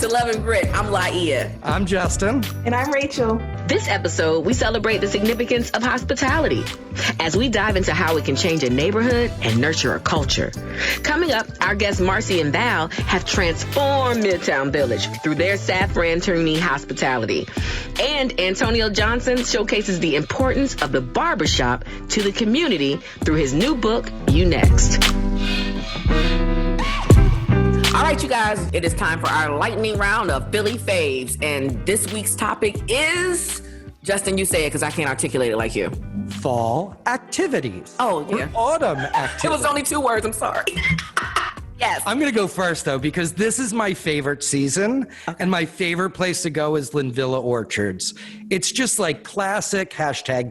to Love and Grit. I'm Laiya. I'm Justin. And I'm Rachel. This episode, we celebrate the significance of hospitality as we dive into how it can change a neighborhood and nurture a culture. Coming up, our guests Marcie and Val have transformed Midtown Village through their Safran Turney Hospitality. And Antoino Johnson showcases the importance of the barbershop to the community through his new book, You Next. All right, you guys, it is time for our lightning round of Philly faves. And this week's topic is, Justin, you say it because I can't articulate it like you. Fall activities. Oh, yeah. Or autumn activities. It was only 2 words, I'm sorry. Yes. I'm going to go first, though, because this is my favorite season, and my favorite place to go is Linvilla Orchards. It's just like classic,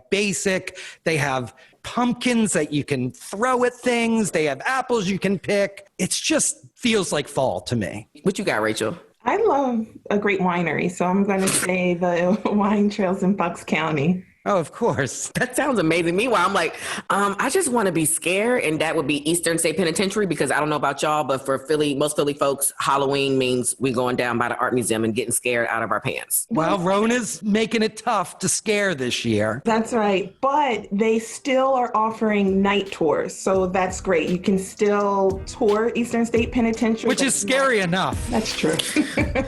#basic. They have pumpkins that you can throw at things. They have apples you can pick. It's just feels like fall to me. What you got, Rachel? I love a great winery, so I'm going to say the wine trails in Bucks County. Oh, of course. That sounds amazing. Meanwhile, I'm like, I just want to be scared, and that would be Eastern State Penitentiary, because I don't know about y'all, but for most Philly folks, Halloween means we going down by the art museum and getting scared out of our pants. Well, Rona's making it tough to scare this year. That's right, but they still are offering night tours, so that's great. You can still tour Eastern State Penitentiary. Which is scary enough. That's true.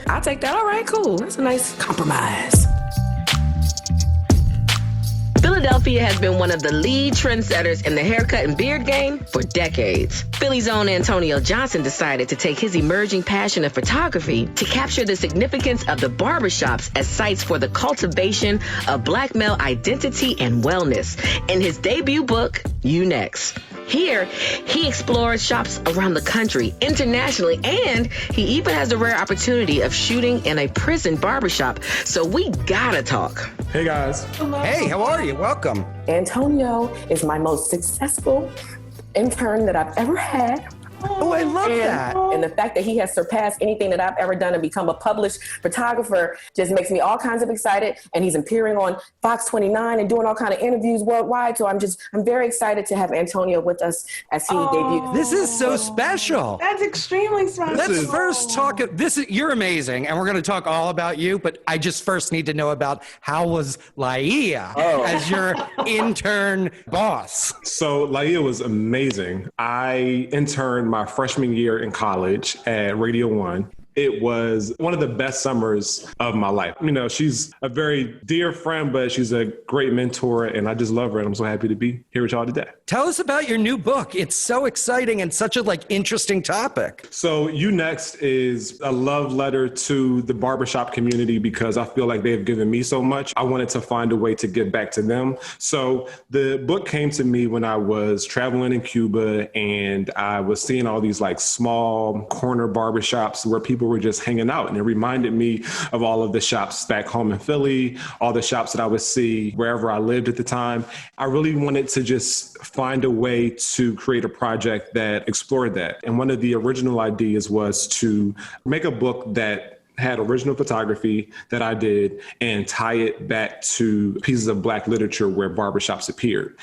I'll take that. All right, cool. That's a nice compromise. Philadelphia has been one of the lead trendsetters in the haircut and beard game for decades. Philly's own Antoino Johnson decided to take his emerging passion of photography to capture the significance of the barbershops as sites for the cultivation of Black male identity and wellness in his debut book, You Next. Here, he explores shops around the country, internationally, and he even has the rare opportunity of shooting in a prison barbershop. So we gotta talk. Hey guys. Hello. Hey, how are you? Welcome. Antonio is my most successful intern that I've ever had. Oh, I love that. And the fact that he has surpassed anything that I've ever done and become a published photographer just makes me all kinds of excited. And he's appearing on Fox 29 and doing all kinds of interviews worldwide. So I'm very excited to have Antonio with us as he debuts. This is so special. That's extremely special. Let's first talk. You're amazing, and we're going to talk all about you. But I just first need to know about how was Laiya as your intern boss. So Laiya was amazing. I interned my freshman year in college at Radio 1. It was one of the best summers of my life. You know, she's a very dear friend, but she's a great mentor, and I just love her, and I'm so happy to be here with y'all today. Tell us about your new book. It's so exciting and such a interesting topic. So You Next is a love letter to the barbershop community because I feel like they've given me so much. I wanted to find a way to give back to them. So the book came to me when I was traveling in Cuba, and I was seeing all these small corner barbershops where people were just hanging out. And it reminded me of all of the shops back home in Philly, all the shops that I would see wherever I lived at the time. I really wanted to just find a way to create a project that explored that. And one of the original ideas was to make a book that had original photography that I did and tie it back to pieces of Black literature where barbershops appeared.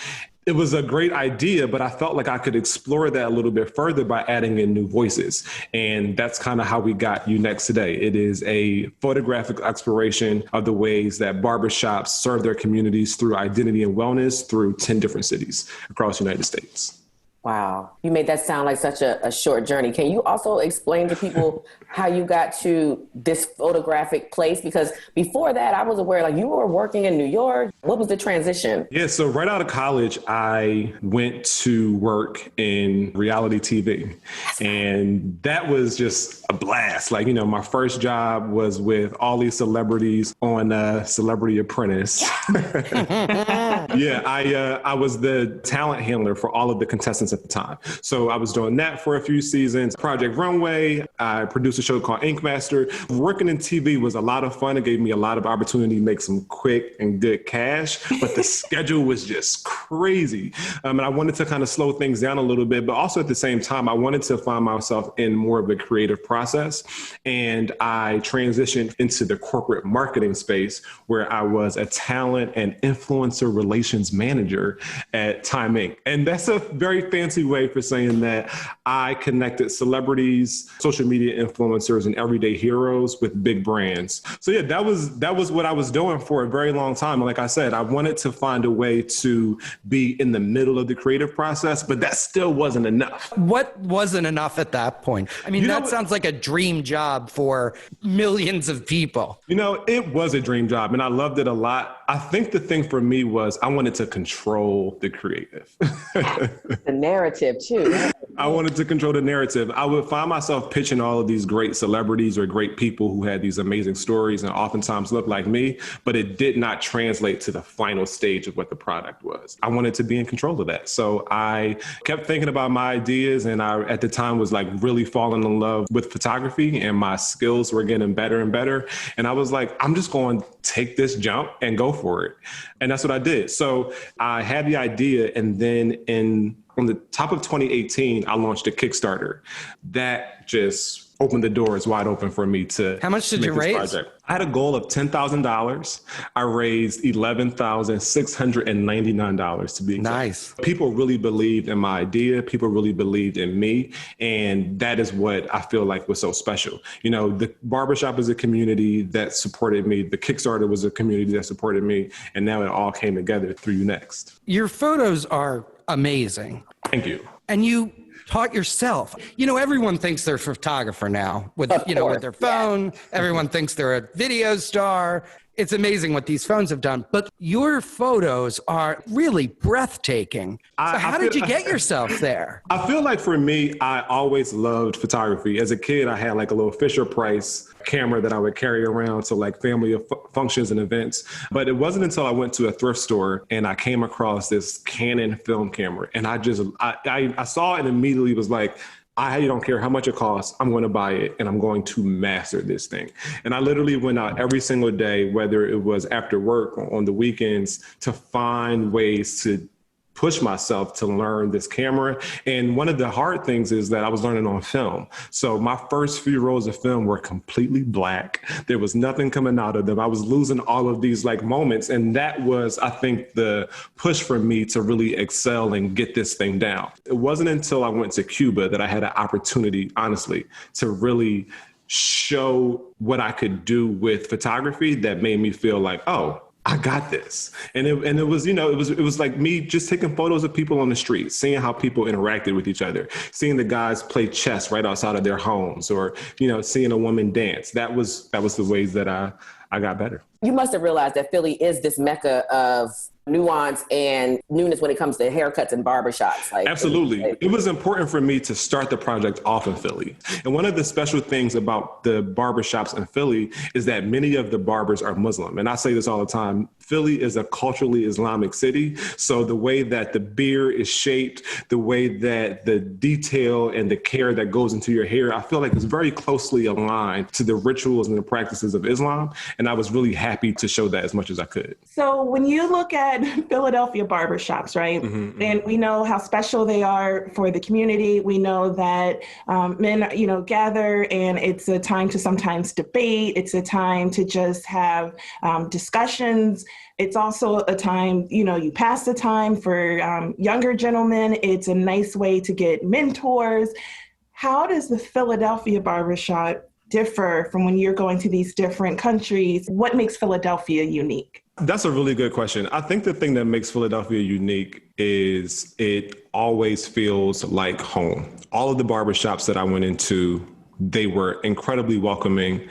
It was a great idea, but I felt like I could explore that a little bit further by adding in new voices. And that's kind of how we got You Next today. It is a photographic exploration of the ways that barbershops serve their communities through identity and wellness through 10 different cities across the United States. Wow. You made that sound like such a short journey. Can you also explain to people how you got to this photographic place? Because before that, I was aware you were working in New York. What was the transition? Yeah, so right out of college, I went to work in reality TV. And that was just a blast. My first job was with all these celebrities on Celebrity Apprentice. Yeah, I was the talent handler for all of the contestants at the time. So I was doing that for a few seasons. Project Runway, I produced a show called Ink Master. Working in TV was a lot of fun. It gave me a lot of opportunity to make some quick and good cash, but the schedule was just crazy. And I wanted to kind of slow things down a little bit, but also at the same time, I wanted to find myself in more of a creative process. And I transitioned into the corporate marketing space where I was a talent and influencer relations operations manager at Time Inc. And that's a very fancy way for saying that I connected celebrities, social media influencers, and everyday heroes with big brands. So yeah, that was what I was doing for a very long time. And like I said, I wanted to find a way to be in the middle of the creative process, but that still wasn't enough. What wasn't enough at that point? I mean, that sounds like a dream job for millions of people. It was a dream job and I loved it a lot. I think the thing for me was I wanted to control the creative. The narrative too. Right? I wanted to control the narrative. I would find myself pitching all of these great celebrities or great people who had these amazing stories and oftentimes looked like me, but it did not translate to the final stage of what the product was. I wanted to be in control of that. So I kept thinking about my ideas and I, at the time, was like really falling in love with photography and my skills were getting better and better. And I was like, I'm just going to take this jump and go for it. And that's what I did. So I had the idea and then on the top of 2018, I launched a Kickstarter that just opened the doors wide open for me to. How much did you raise? Project. I had a goal of $10,000. I raised $11,699 to be exact. Nice. People really believed in my idea. People really believed in me. And that is what I feel like was so special. The barbershop is a community that supported me. The Kickstarter was a community that supported me. And now it all came together through You Next. Your photos are amazing. Thank you. And you taught yourself. Everyone thinks they're a photographer now with their phone. Yeah. Everyone thinks they're a video star. It's amazing what these phones have done, but your photos are really breathtaking. So how did you get yourself there? I feel like for me, I always loved photography. As a kid, I had like a little Fisher-Price camera that I would carry around to like family functions and events. But it wasn't until I went to a thrift store and I came across this Canon film camera. And I saw it and immediately was like, I don't care how much it costs. I'm going to buy it and I'm going to master this thing. And I literally went out every single day, whether it was after work or on the weekends, to find ways to push myself to learn this camera. And one of the hard things is that I was learning on film. So my first few rolls of film were completely black. There was nothing coming out of them. I was losing all of these like moments. And that was, I think, the push for me to really excel and get this thing down. It wasn't until I went to Cuba that I had an opportunity, honestly, to really show what I could do with photography that made me feel like, oh, I got this. And it was, it was like me just taking photos of people on the street, seeing how people interacted with each other, seeing the guys play chess right outside of their homes or, seeing a woman dance. That was the ways that I got better. You must have realized that Philly is this mecca of nuance and newness when it comes to haircuts and barbershops. Absolutely. It was important for me to start the project off in Philly. And one of the special things about the barbershops in Philly is that many of the barbers are Muslim. And I say this all the time. Philly is a culturally Islamic city. So the way that the beard is shaped, the way that the detail and the care that goes into your hair, I feel like it's very closely aligned to the rituals and the practices of Islam. And I was really happy to show that as much as I could. So when you look at Philadelphia barbershops, right? Mm-hmm. And we know how special they are for the community. We know that men, gather and it's a time to sometimes debate. It's a time to just have discussions. It's also a time, you pass the time for younger gentlemen. It's a nice way to get mentors. How does the Philadelphia barbershop differ from when you're going to these different countries? What makes Philadelphia unique? That's a really good question. I think the thing that makes Philadelphia unique is it always feels like home. All of the barbershops that I went into, they were incredibly welcoming.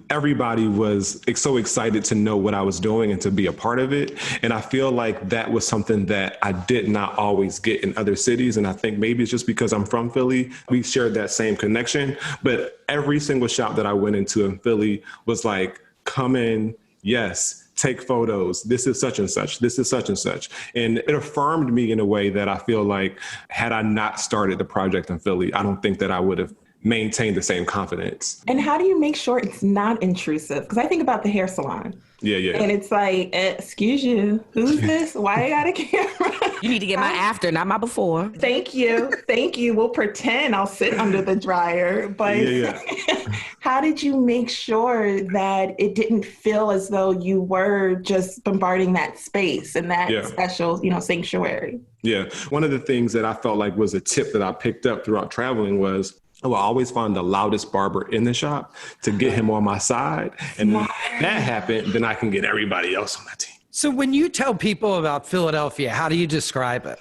Everybody was so excited to know what I was doing and to be a part of it. And I feel like that was something that I did not always get in other cities. And I think maybe it's just because I'm from Philly, we shared that same connection. But every single shop that I went into in Philly was like, come in, yes, take photos. This is such and such. This is such and such. And it affirmed me in a way that I feel like had I not started the project in Philly, I don't think that I would have maintained the same confidence. And how do you make sure it's not intrusive? Because I think about the hair salon. Yeah. And it's like, excuse you, who's this? Why I got a camera? You need to get my after, not my before. Thank you. We'll pretend I'll sit under the dryer. But How did you make sure that it didn't feel as though you were just bombarding that space and that special, sanctuary? Yeah. One of the things that I felt like was a tip that I picked up throughout traveling was I will always find the loudest barber in the shop to get him on my side. And when that happened, then I can get everybody else on my team. So when you tell people about Philadelphia, how do you describe it?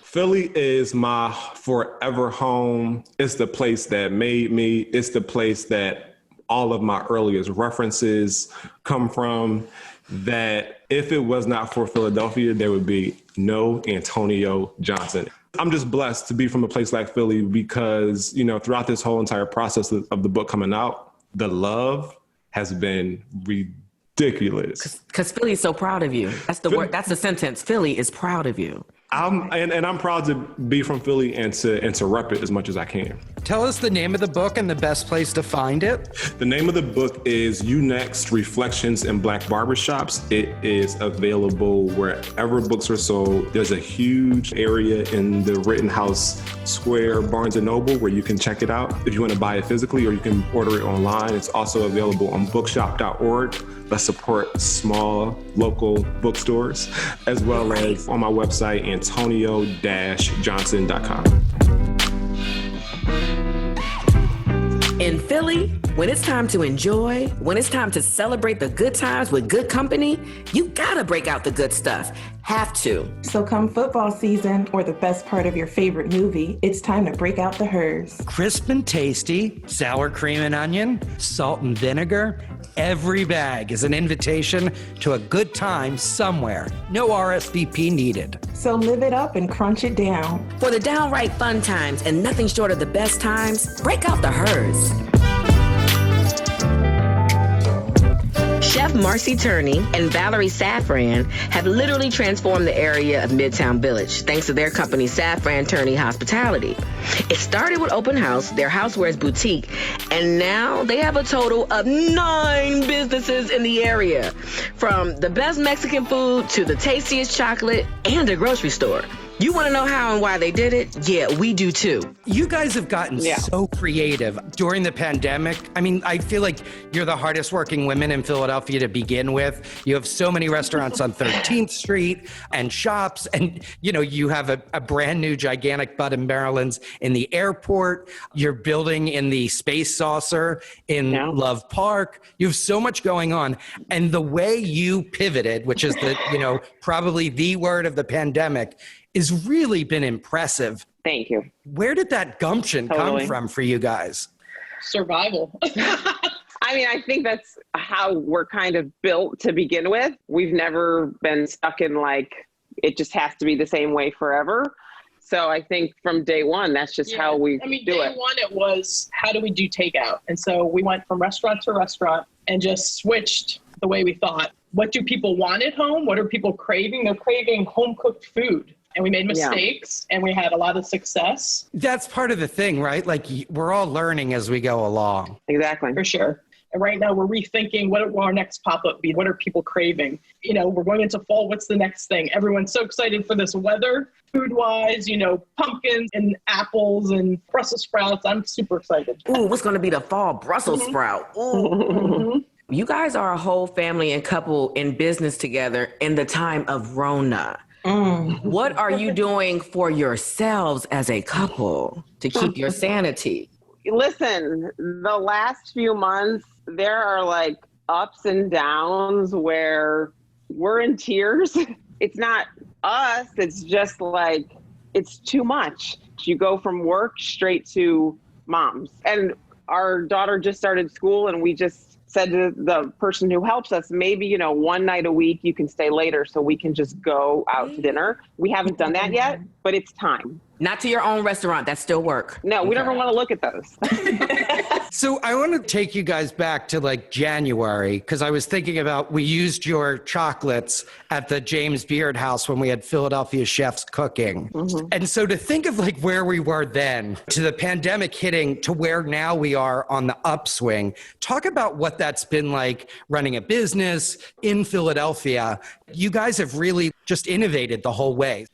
Philly is my forever home. It's the place that made me. It's the place that all of my earliest references come from. That if it was not for Philadelphia, there would be no Antoino Johnson. I'm just blessed to be from a place like Philly because, throughout this whole entire process of the book coming out, the love has been ridiculous. Because Philly is so proud of you. That's the word. That's the sentence. Philly is proud of you. I'm proud to be from Philly and to rep it as much as I can. Tell us the name of the book and the best place to find it. The name of the book is You Next, Reflections in Black Barber Shops. It is available wherever books are sold. There's a huge area in the Rittenhouse Square Barnes & Noble where you can check it out if you want to buy it physically, or you can order it online. It's also available on bookshop.org. Let's support small local bookstores, as well as on my website, antonio-johnson.com. In Philly, when it's time to enjoy, when it's time to celebrate the good times with good company, you gotta break out the good stuff. Have to. So come football season, or the best part of your favorite movie, it's time to break out the hers. Crisp and tasty, sour cream and onion, salt and vinegar. Every bag is an invitation to a good time somewhere. No RSVP needed. So live it up and crunch it down. For the downright fun times and nothing short of the best times, break out the hers. Chef Marcie Turney and Valerie Safran have literally transformed the area of Midtown Village thanks to their company, Safran Turney Hospitality. It started with Open House, their housewares boutique, and now they have a total of 9 businesses in the area, from the best Mexican food to the tastiest chocolate and a grocery store. You want to know how and why they did it? Yeah, we do too. You guys have gotten so creative during the pandemic. I mean, I feel like you're the hardest working women in Philadelphia to begin with. You have so many restaurants on 13th Street and shops, and you have a brand new gigantic Bud & Maryland's in the airport. You're building in the Space Saucer in Love Park. You have so much going on. And the way you pivoted, which is probably the word of the pandemic, has really been impressive. Thank you. Where did that gumption come from for you guys? Survival. I mean, I think that's how we're kind of built to begin with. We've never been stuck in it just has to be the same way forever. So I think from day one, that's just how we do it. Day one, it was, how do we do takeout? And so we went from restaurant to restaurant and just switched the way we thought. What do people want at home? What are people craving? They're craving home-cooked food. And we made mistakes and we had a lot of success. That's part of the thing, right? We're all learning as we go along. Exactly. For sure. And right now we're rethinking what will our next pop-up be? What are people craving? We're going into fall. What's the next thing? Everyone's so excited for this weather, food-wise, pumpkins and apples and Brussels sprouts. I'm super excited. Ooh, what's going to be the fall Brussels sprout? Ooh. You guys are a whole family and couple in business together in the time of Rona. What are you doing for yourselves as a couple to keep your sanity? Listen, the last few months, there are ups and downs where we're in tears. It's not us. It's just it's too much. You go from work straight to moms. And our daughter just started school and we just said to the person who helps us, maybe, one night a week you can stay later so we can just go out to dinner. We haven't done that yet, but it's time. Not to your own restaurant. That still work. No, we never want to look at those. So I want to take you guys back to January, because I was thinking about, we used your chocolates at the James Beard house when we had Philadelphia chefs cooking. Mm-hmm. And so to think of where we were then to the pandemic hitting to where now we are on the upswing, talk about what that's been like running a business in Philadelphia. You guys have really just innovated the whole way.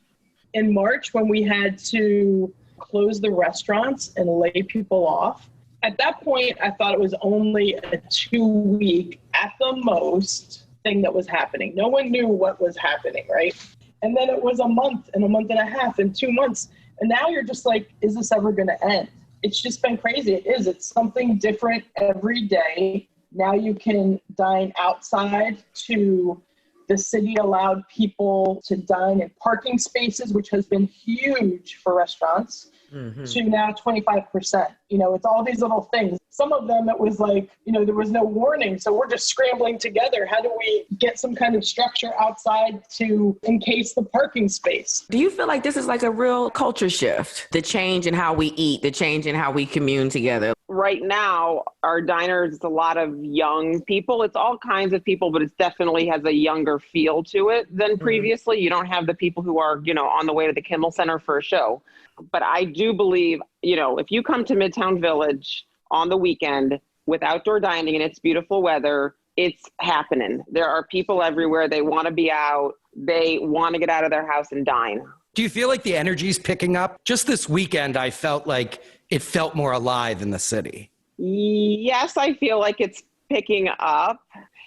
In March, when we had to close the restaurants and lay people off, At that point, I thought it was only a 2-week, at the most, thing that was happening. No one knew what was happening, right? And then it was a month and a half and 2 months. And now you're just like, is this ever going to end? It's just been crazy. It is. It's something different every day. Now you can dine outside. To the city allowed people to dine in parking spaces, which has been huge for restaurants, to now 25%. You know, it's all these little things. Some of them, it was like, you know, there was no warning. So we're just scrambling together. How do we get some kind of structure outside to encase the parking space? Do you feel like this is like a real culture shift? The change in how we eat, the change in how we commune together? Right now, our diners, it's a lot of young people. It's all kinds of people, but it definitely has a younger feel to it than previously. You don't have the people who are, you know, on the way to the Kimmel Center for a show. But I do believe, you know, if you come to Midtown Village on the weekend with outdoor dining and it's beautiful weather, it's happening. There are people everywhere. They want to be out. They want to get out of their house and dine. Do you feel like the energy's picking up? Just this weekend, I felt like it felt more alive in the city. Yes, I feel like it's picking up.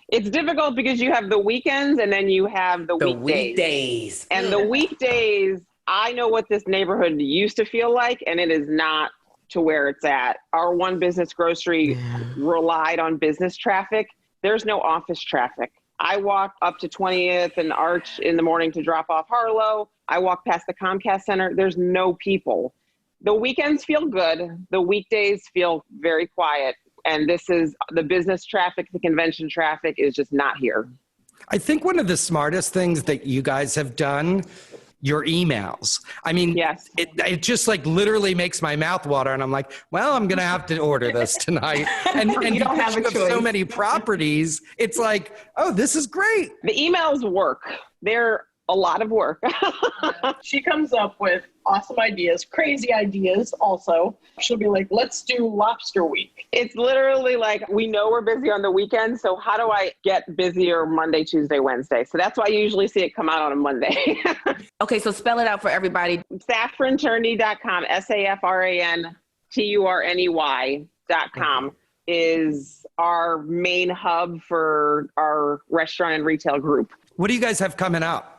It's difficult because you have the weekends and then you have the weekdays. And the weekdays, I know what this neighborhood used to feel like, and it is not to where it's at. Our one business grocery relied on business traffic. There's no office traffic. I walk up to 20th and Arch in the morning to drop off Harlow. I walk past the Comcast Center. There's no people. The weekends feel good. The weekdays feel very quiet. And this is the business traffic, the convention traffic is just not here. I think one of the smartest things that you guys have done, your emails. I mean, yes. It just like literally makes my mouth water. And I'm like, well, I'm going to have to order this tonight. And you don't have so many properties. It's like, oh, this is great. The emails work. They're a lot of work. She comes up with awesome ideas, crazy ideas also. She'll be like, let's do lobster week. It's literally like, we know we're busy on the weekend, so how do I get busier Monday, Tuesday, Wednesday? So that's why you usually see it come out on a Monday. Okay, so spell it out for everybody. SafranTurney.com, SafranTurney.com is our main hub for our restaurant and retail group. What do you guys have coming up?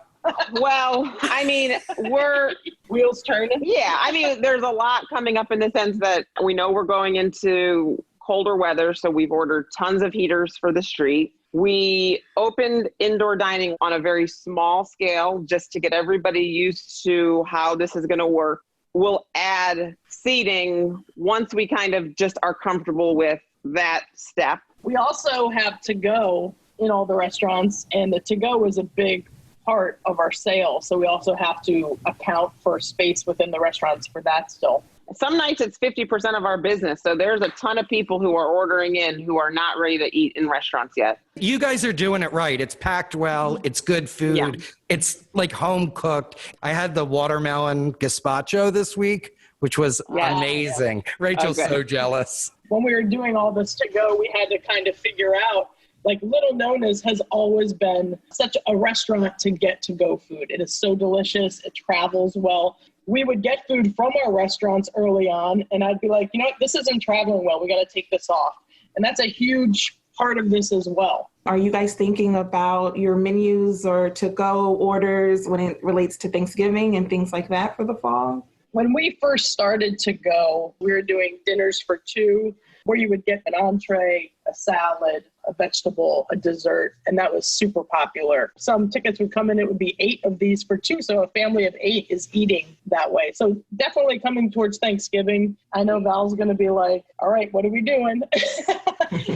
Well, I mean, we're wheels turning. Yeah, I mean, there's a lot coming up in the sense that we know we're going into colder weather, so we've ordered tons of heaters for the street. We opened indoor dining on a very small scale just to get everybody used to how this is going to work. We'll add seating once we kind of just are comfortable with that step. We also have to-go in all the restaurants, and the to-go is a big part of our sale. So we also have to account for space within the restaurants for that still. Some nights it's 50% of our business. So there's a ton of people who are ordering in who are not ready to eat in restaurants yet. You guys are doing it right. It's packed well. It's good food. Yeah. It's like home cooked. I had the watermelon gazpacho this week, which was amazing. Rachel's so jealous. When we were doing all this to go, we had to kind of figure out, like, Little Nona's has always been such a restaurant to get to-go food. It is so delicious. It travels well. We would get food from our restaurants early on, and I'd be like, you know what, this isn't traveling well. We got to take this off. And that's a huge part of this as well. Are you guys thinking about your menus or to-go orders when it relates to Thanksgiving and things like that for the fall? When we first started to go, we were doing dinners for two, where you would get an entree, a salad, a vegetable, a dessert, and that was super popular. Some tickets would come in, it would be 8 of these for two, so a family of 8 is eating that way. So definitely coming towards Thanksgiving, I know Val's going to be like, all right, what are we doing?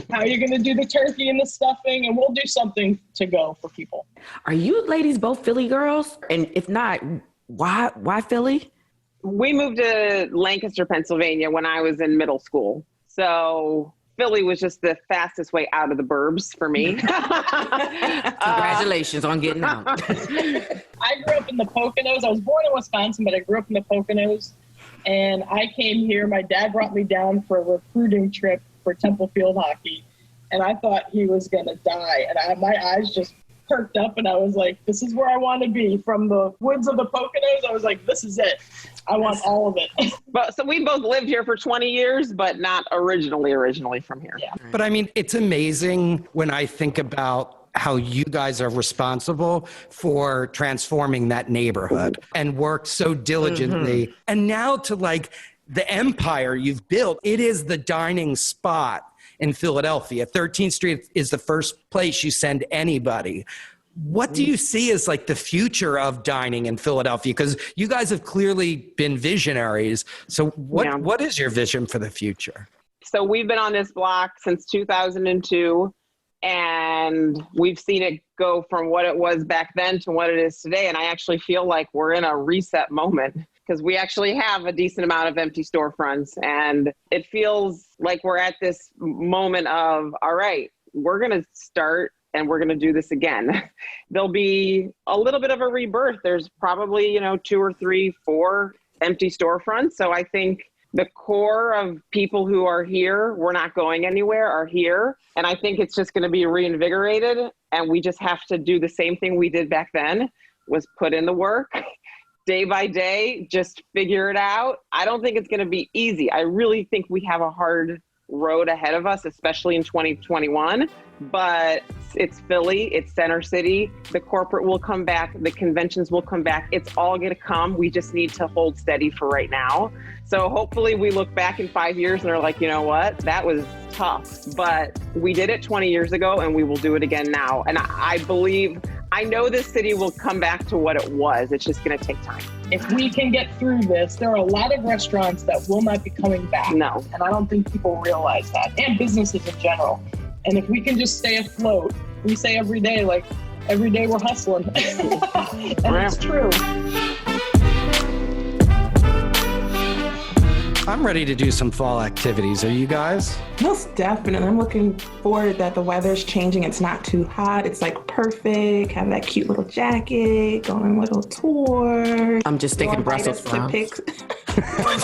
How are you going to do the turkey and the stuffing? And we'll do something to go for people. Are you ladies both Philly girls? And if not, why Philly? We moved to Lancaster, Pennsylvania when I was in middle school. So Philly was just the fastest way out of the burbs for me. Congratulations on getting out. I grew up in the Poconos. I was born in Wisconsin, but I grew up in the Poconos. And I came here. My dad brought me down for a recruiting trip for Temple Field hockey. And I thought he was going to die. And my eyes just perked up and I was like, this is where I want to be. From the woods of the Poconos, I was like, this is it. I want all of it. But so we both lived here for 20 years, but not originally from here. Yeah. But I mean, it's amazing when I think about how you guys are responsible for transforming that neighborhood and work so diligently. Mm-hmm. And now to like the empire you've built, it is the dining spot in Philadelphia. 13th Street is the first place you send anybody. What do you see as like the future of dining in Philadelphia? Because you guys have clearly been visionaries. So what is your vision for the future? So we've been on this block since 2002, and we've seen it go from what it was back then to what it is today. And I actually feel like we're in a reset moment because we actually have a decent amount of empty storefronts. And it feels like we're at this moment of, all right, we're going to start and we're going to do this again. There'll be a little bit of a rebirth. There's probably, 2 or 3, 4 empty storefronts. So I think the core of people who are here, we're not going anywhere, are here. And I think it's just going to be reinvigorated. And we just have to do the same thing we did back then, was put in the work day by day, just figure it out. I don't think it's going to be easy. I really think we have a hard road ahead of us, especially in 2021. But it's Philly, it's Center City. The corporate will come back. The conventions will come back. It's all going to come. We just need to hold steady for right now. So hopefully we look back in 5 years and are like, you know what? That was tough, but we did it 20 years ago and we will do it again now. And I know this city will come back to what it was. It's just going to take time. If we can get through this, there are a lot of restaurants that will not be coming back. No. And I don't think people realize that, and businesses in general. And if we can just stay afloat, we say every day we're hustling. And it's true. I'm ready to do some fall activities. Are you guys? Most definitely. I'm looking forward that the weather's changing. It's not too hot. It's like perfect. Have that cute little jacket, go on a little tour. I'm just thinking Brussels sprouts.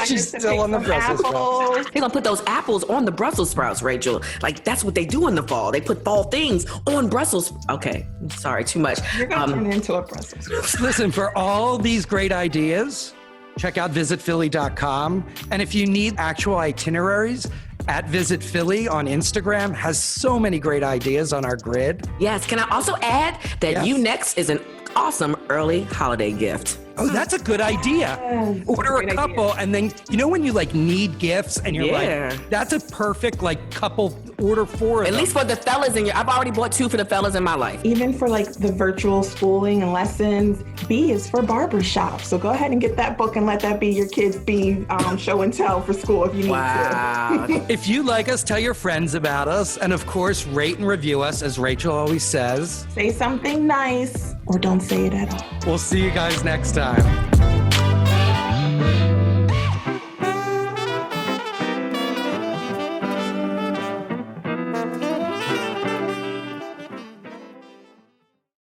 She's still on the Brussels sprouts. They're going to put those apples on the Brussels sprouts, Rachel. Like, that's what they do in the fall. They put fall things on Brussels. Okay, sorry, too much. You're going to turn it into a Brussels sprout. Listen, for all these great ideas, check out visitphilly.com. And if you need actual itineraries, at Visit Philly on Instagram has so many great ideas on our grid. Yes, can I also add that You Next is an awesome early holiday gift. Oh, that's a good idea. Order a couple, and then, when you like need gifts and you're like, that's a perfect like couple, order 4 of them. At least for the fellas I've already bought 2 for the fellas in my life. Even for like the virtual schooling and lessons, B is for barber shops. So go ahead and get that book and let that be your kids' B show and tell for school if you need to. If you like us, tell your friends about us. And of course, rate and review us, as Rachel always says. Say something nice or don't say it at all. We'll see you guys next time.